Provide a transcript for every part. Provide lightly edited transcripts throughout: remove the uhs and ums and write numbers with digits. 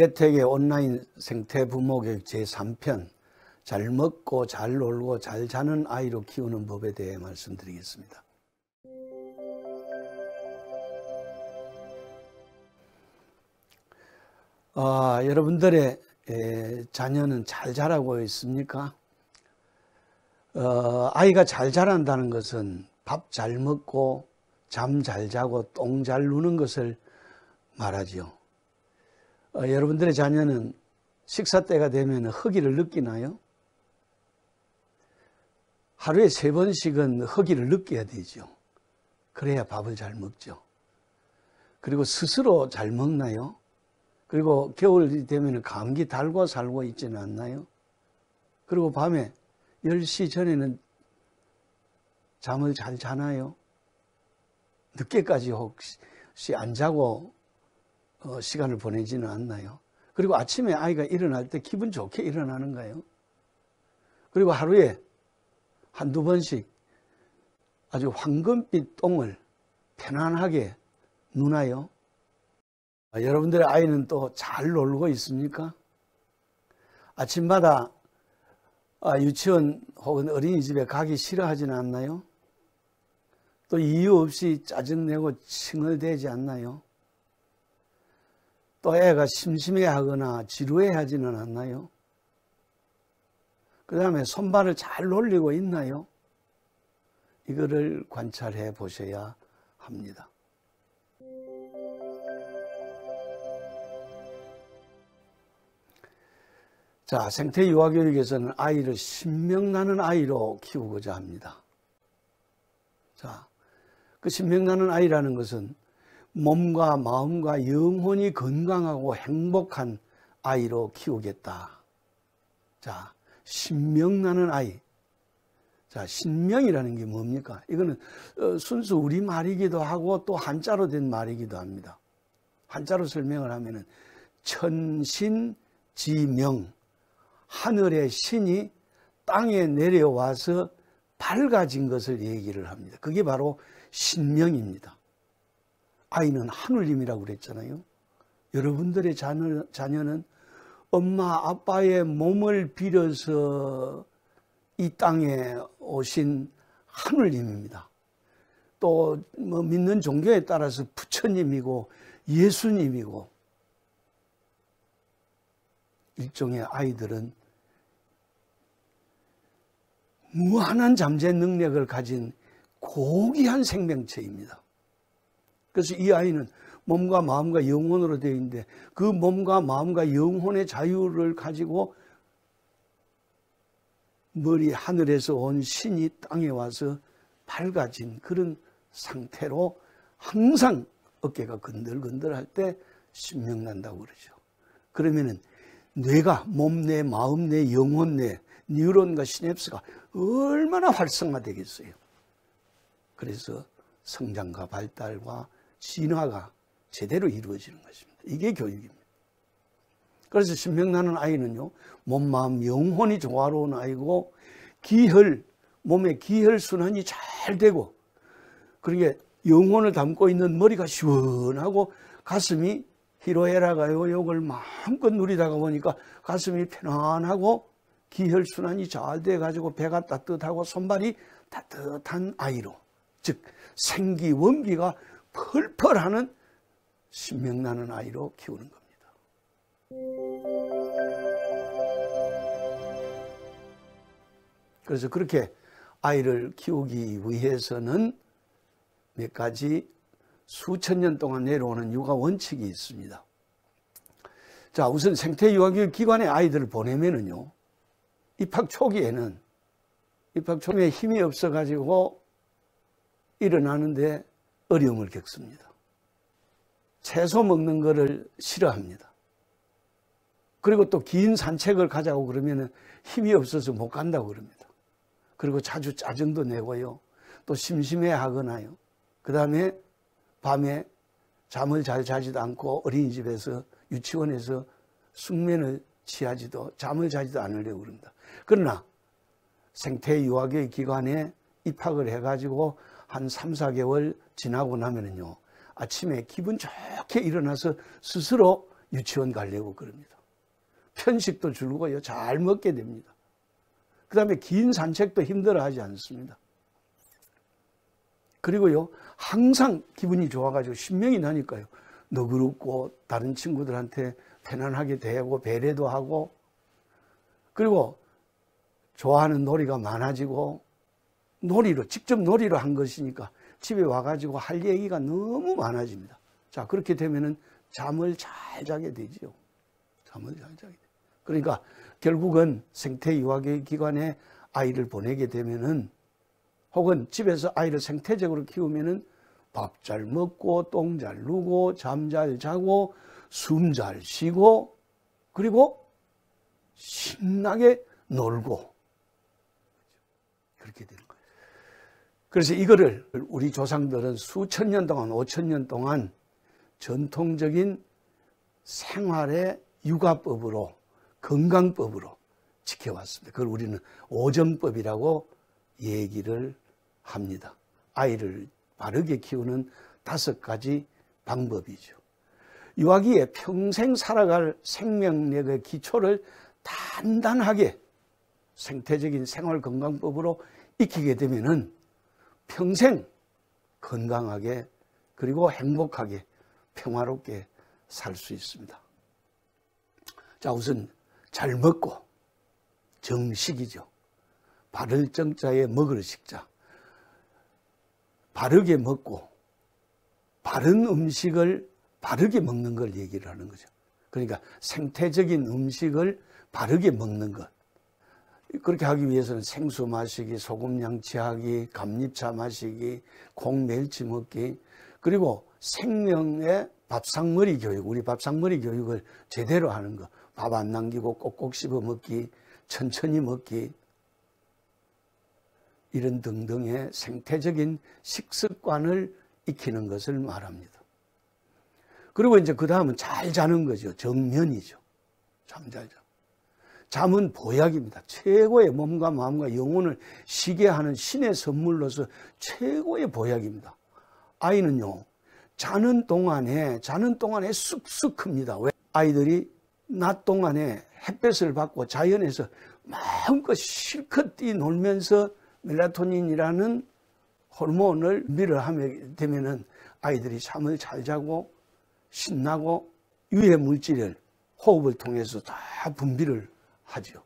김계택의 온라인 생태 부모교육 제3편 잘 먹고 잘 놀고 잘 자는 아이로 키우는 법에 대해 말씀드리겠습니다. 여러분들의 자녀는 잘 자라고 있습니까? 아이가 잘 자란다는 것은 밥 잘 먹고 잠 잘 자고 똥 잘 누는 것을 말하지요. 여러분들의 자녀는 식사 때가 되면 허기를 느끼나요? 하루에 3번씩은 허기를 느껴야 되죠. 그래야 밥을 잘 먹죠. 그리고 스스로 잘 먹나요? 그리고 겨울이 되면 감기 달고 살고 있지는 않나요? 그리고 밤에 10시 전에는 잠을 잘 자나요? 늦게까지 혹시 안 자고 시간을 보내지는 않나요? 그리고 아침에 아이가 일어날 때 기분 좋게 일어나는가요? 그리고 하루에 한두 번씩 아주 황금빛 똥을 편안하게 누나요? 여러분들의 아이는 또 잘 놀고 있습니까? 아침마다 유치원 혹은 어린이집에 가기 싫어하지는 않나요? 또 이유 없이 짜증내고 칭얼대지 않나요? 또 애가 심심해하거나 지루해하지는 않나요? 그 다음에 손발을 잘 놀리고 있나요? 이거를 관찰해 보셔야 합니다. 자, 생태유아교육에서는 아이를 신명나는 아이로 키우고자 합니다. 자, 그 신명나는 아이라는 것은 몸과 마음과 영혼이 건강하고 행복한 아이로 키우겠다. 자, 신명나는 아이. 자, 신명이라는 게 뭡니까? 이거는 순수 우리말이기도 하고 또 한자로 된 말이기도 합니다. 한자로 설명을 하면은 천신지명. 하늘의 신이 땅에 내려와서 밝아진 것을 얘기를 합니다. 그게 바로 신명입니다. 아이는 하늘님이라고 그랬잖아요. 여러분들의 자녀는 엄마 아빠의 몸을 빌어서 이 땅에 오신 하늘님입니다. 또 뭐 믿는 종교에 따라서 부처님이고 예수님이고, 일종의 아이들은 무한한 잠재 능력을 가진 고귀한 생명체입니다. 그래서 이 아이는 몸과 마음과 영혼으로 되어 있는데 그 몸과 마음과 영혼의 자유를 가지고 머리 하늘에서 온 신이 땅에 와서 밝아진 그런 상태로 항상 어깨가 건들건들할 때 신명난다고 그러죠. 그러면은 뇌가 몸 내, 마음 내, 영혼 내, 뉴런과 시냅스가 얼마나 활성화되겠어요. 그래서 성장과 발달과 진화가 제대로 이루어지는 것입니다. 이게 교육입니다. 그래서 신명나는 아이는요, 몸, 마음, 영혼이 조화로운 아이고 몸의 기혈순환이 잘 되고, 그러게 영혼을 담고 있는 머리가 시원하고 가슴이 히로에라가요 욕을 마음껏 누리다가 보니까 가슴이 편안하고 기혈순환이 잘 돼가지고 배가 따뜻하고 손발이 따뜻한 아이로, 즉 생기 원기가 펄펄하는 신명나는 아이로 키우는 겁니다. 그래서 그렇게 아이를 키우기 위해서는 몇 가지 수천 년 동안 내려오는 육아 원칙이 있습니다. 자, 우선 생태유아교육 기관에 아이들을 보내면은요, 입학 초기에는 힘이 없어가지고 일어나는데 어려움을 겪습니다. 채소 먹는 거를 싫어합니다. 그리고 또 긴 산책을 가자고 그러면은 힘이 없어서 못 간다고 그럽니다. 그리고 자주 짜증도 내고요. 또 심심해 하거나요. 그 다음에 밤에 잠을 잘 자지도 않고 어린이집에서 유치원에서 숙면을 취하지도 잠을 자지도 않으려고 그럽니다. 그러나 생태유아교육 기관에 입학을 해가지고 한 3, 4개월 지나고 나면은요, 아침에 기분 좋게 일어나서 스스로 유치원 가려고 그럽니다. 편식도 줄고요. 잘 먹게 됩니다. 그 다음에 긴 산책도 힘들어하지 않습니다. 그리고요, 항상 기분이 좋아가지고 신명이 나니까요. 너그럽고 다른 친구들한테 편안하게 대하고 배려도 하고, 그리고 좋아하는 놀이가 많아지고, 직접 놀이로 한 것이니까 집에 와가지고 할 얘기가 너무 많아집니다. 자, 그렇게 되면은 잠을 잘 자게 되지요. 잠을 잘 자게 돼요. 그러니까 결국은 생태유아교육 기관에 아이를 보내게 되면은, 혹은 집에서 아이를 생태적으로 키우면은 밥 잘 먹고 똥 잘 누고 잠 잘 자고 숨 잘 쉬고 그리고 신나게 놀고 그렇게 되는 거예요. 그래서 이거를 우리 조상들은 수천 년 동안, 5천 년 동안 전통적인 생활의 육아법으로, 건강법으로 지켜왔습니다. 그걸 우리는 오전법이라고 얘기를 합니다. 아이를 바르게 키우는 5가지 방법이죠. 유아기에 평생 살아갈 생명력의 기초를 단단하게 생태적인 생활건강법으로 익히게 되면은 평생 건강하게 그리고 행복하게 평화롭게 살 수 있습니다. 자, 우선 잘 먹고, 정식이죠. 바를 정자에 먹을 식자. 바르게 먹고 바른 음식을 바르게 먹는 걸 얘기를 하는 거죠. 그러니까 생태적인 음식을 바르게 먹는 것. 그렇게 하기 위해서는 생수 마시기, 소금 양치하기, 감잎차 마시기, 콩 멸치 먹기, 그리고 생명의 밥상머리 교육, 우리 밥상머리 교육을 제대로 하는 것. 밥 안 남기고 꼭꼭 씹어 먹기, 천천히 먹기, 이런 등등의 생태적인 식습관을 익히는 것을 말합니다. 그리고 이제 그 다음은 잘 자는 거죠. 정면이죠. 잠 잘 자. 잠은 보약입니다. 최고의 몸과 마음과 영혼을 쉬게 하는 신의 선물로서 최고의 보약입니다. 아이는요, 자는 동안에 쑥쑥 큽니다. 왜? 아이들이 낮 동안에 햇볕을 받고 자연에서 마음껏 실컷 뛰놀면서 멜라토닌이라는 호르몬을 분비를 하게 되면은 아이들이 잠을 잘 자고 신나고 유해 물질을 호흡을 통해서 다 분비를 하죠.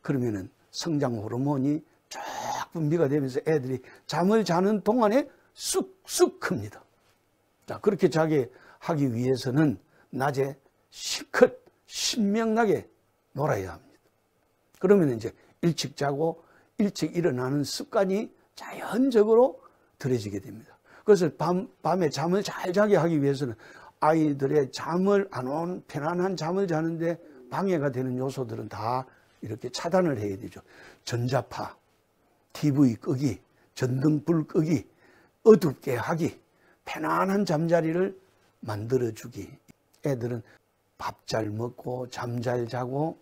그러면은 성장 호르몬이 쫙 분비가 되면서 애들이 잠을 자는 동안에 쑥쑥 큽니다. 자, 그렇게 자게 하기 위해서는 낮에 실컷 신명나게 놀아야 합니다. 그러면 이제 일찍 자고 일찍 일어나는 습관이 자연적으로 들여지게 됩니다. 그래서 밤에 잠을 잘 자게 하기 위해서는 아이들의 잠을 안 온 편안한 잠을 자는데 방해가 되는 요소들은 다 이렇게 차단을 해야 되죠. 전자파, TV 끄기, 전등불 끄기, 어둡게 하기, 편안한 잠자리를 만들어주기. 애들은 밥 잘 먹고 잠 잘 자고,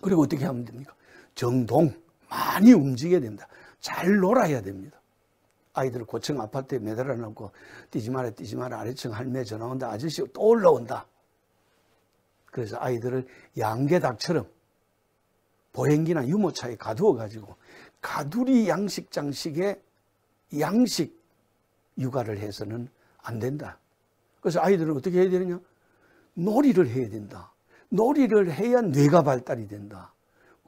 그리고 어떻게 하면 됩니까? 정동, 많이 움직여야 됩니다. 잘 놀아야 됩니다. 아이들을 고층 아파트에 매달아 놓고 뛰지 마라 아래층 할매 전화 온다, 아저씨 또 올라온다. 그래서 아이들을 양계닭처럼 보행기나 유모차에 가두어 가지고 가두리 양식장식의 양식 육아를 해서는 안 된다. 그래서 아이들은 어떻게 해야 되느냐? 놀이를 해야 된다. 놀이를 해야 뇌가 발달이 된다.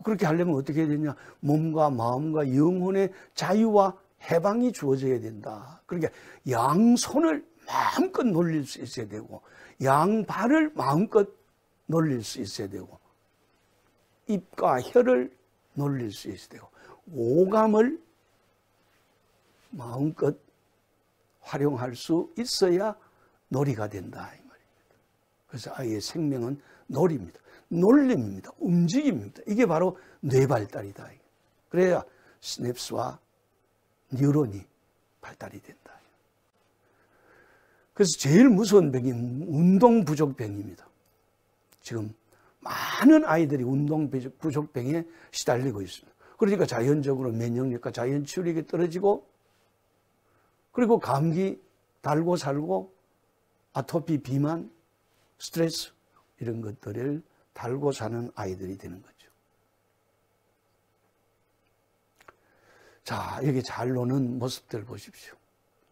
그렇게 하려면 어떻게 해야 되냐? 몸과 마음과 영혼의 자유와 해방이 주어져야 된다. 그러니까 양손을 마음껏 놀릴 수 있어야 되고, 양발을 마음껏 놀릴 수 있어야 되고, 입과 혀를 놀릴 수 있어야 되고, 오감을 마음껏 활용할 수 있어야 놀이가 된다, 이 말입니다. 그래서 아이의 생명은 놀이입니다. 놀림입니다. 움직임입니다. 이게 바로 뇌 발달이다. 그래야 시냅스와 뉴런이 발달이 된다. 그래서 제일 무서운 병이 운동 부족병입니다. 지금 많은 아이들이 운동 부족병에 시달리고 있습니다. 그러니까 자연적으로 면역력과 자연 치유력이 떨어지고, 그리고 감기 달고 살고 아토피, 비만, 스트레스 이런 것들을 달고 사는 아이들이 되는 거죠. 자, 여기 잘 노는 모습들 보십시오.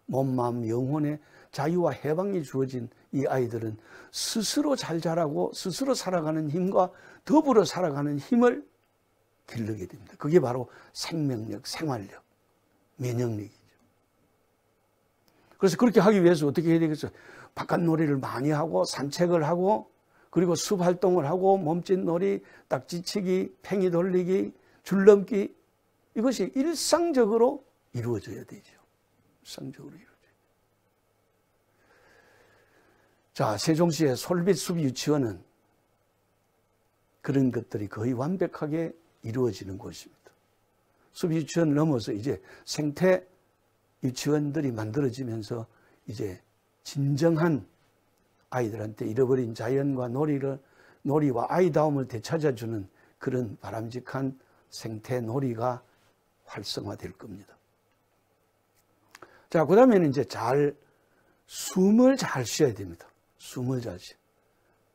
몸, 마음, 영혼의 자유와 해방이 주어진 이 아이들은 스스로 잘 자라고 스스로 살아가는 힘과 더불어 살아가는 힘을 기르게 됩니다. 그게 바로 생명력, 생활력, 면역력이죠. 그래서 그렇게 하기 위해서 어떻게 해야 되겠어요? 바깥 놀이를 많이 하고 산책을 하고 그리고 숲 활동을 하고 몸짓 놀이, 딱지치기, 팽이 돌리기, 줄넘기 이것이 일상적으로 이루어져야 되죠. 일상적으로 이루어져요. 자, 세종시의 솔빛숲 유치원은 그런 것들이 거의 완벽하게 이루어지는 곳입니다. 숲 유치원 넘어서 이제 생태 유치원들이 만들어지면서 이제 진정한 아이들한테 잃어버린 자연과 놀이와 아이다움을 되찾아주는 그런 바람직한 생태 놀이가 활성화될 겁니다. 자, 그 다음에는 이제 숨을 잘 쉬어야 됩니다. 숨을 잘 쉬어.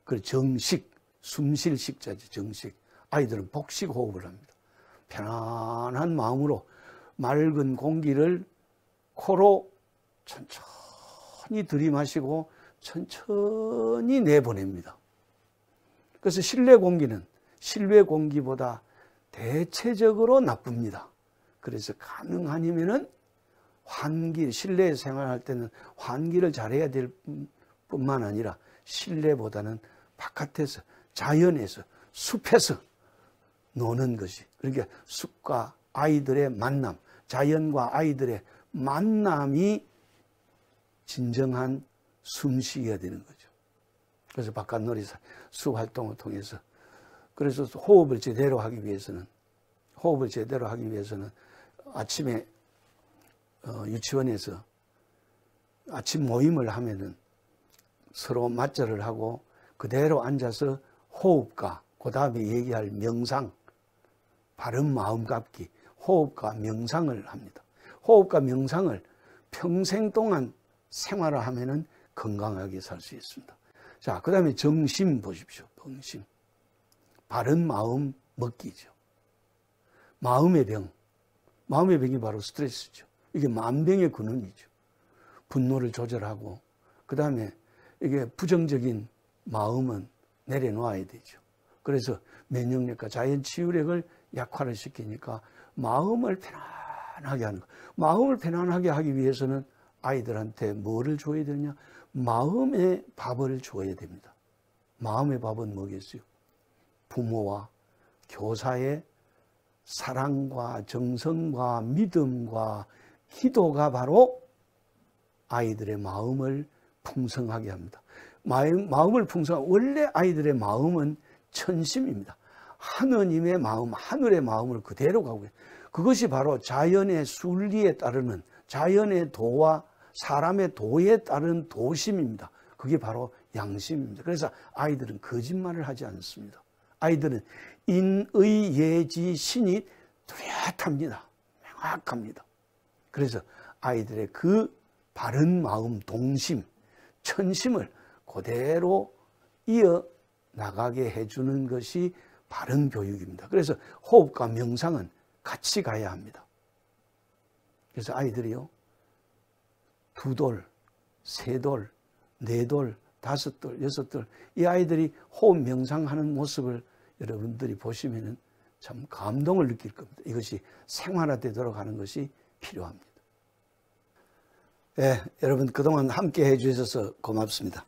그리고 정식, 숨 쉴 식자지, 정식. 아이들은 복식 호흡을 합니다. 편안한 마음으로 맑은 공기를 코로 천천히 들이마시고 천천히 내보냅니다. 그래서 실내 공기는 실외 공기보다 대체적으로 나쁩니다. 그래서 가능하면은 실내에 생활할 때는 환기를 잘해야 될 뿐만 아니라 실내보다는 바깥에서 자연에서 숲에서 노는 것이, 그러니까 숲과 아이들의 만남, 자연과 아이들의 만남이 진정한 숨쉬기가 되는 거죠. 그래서 바깥놀이 숲 활동을 통해서, 그래서 호흡을 제대로 하기 위해서는 아침에 유치원에서 아침 모임을 하면은 서로 맞절을 하고 그대로 앉아서 호흡과 그 다음에 얘기할 명상, 바른 마음 갖기, 호흡과 명상을 합니다. 호흡과 명상을 평생 동안 생활화하면은 건강하게 살 수 있습니다. 자, 그 다음에 정심 보십시오. 정심. 바른 마음 먹기죠. 마음의 병이 바로 스트레스죠. 이게 만병의 근원이죠. 분노를 조절하고 그 다음에 이게 부정적인 마음은 내려놓아야 되죠. 그래서 면역력과 자연치유력을 약화를 시키니까 마음을 편안하게 하는 거. 마음을 편안하게 하기 위해서는 아이들한테 뭐를 줘야 되느냐? 마음의 밥을 줘야 됩니다. 마음의 밥은 뭐겠어요? 부모와 교사의 사랑과 정성과 믿음과 기도가 바로 아이들의 마음을 풍성하게 합니다. 마음을 원래 아이들의 마음은 천심입니다. 하느님의 마음, 하늘의 마음을 그대로 가고 있어요. 그것이 바로 자연의 순리에 따르는, 자연의 도와 사람의 도에 따른 도심입니다. 그게 바로 양심입니다. 그래서 아이들은 거짓말을 하지 않습니다. 아이들은 인의 예지 신이 뚜렷합니다. 명확합니다. 그래서 아이들의 그 바른 마음, 동심, 천심을 그대로 이어나가게 해주는 것이 바른 교육입니다. 그래서 호흡과 명상은 같이 가야 합니다. 그래서 아이들이요, 2돌, 3돌, 4돌, 5돌, 6돌, 이 아이들이 호흡 명상하는 모습을 여러분들이 보시면은 참 감동을 느낄 겁니다. 이것이 생활화되도록 하는 것이 필요합니다. 네, 여러분 그동안 함께 해주셔서 고맙습니다.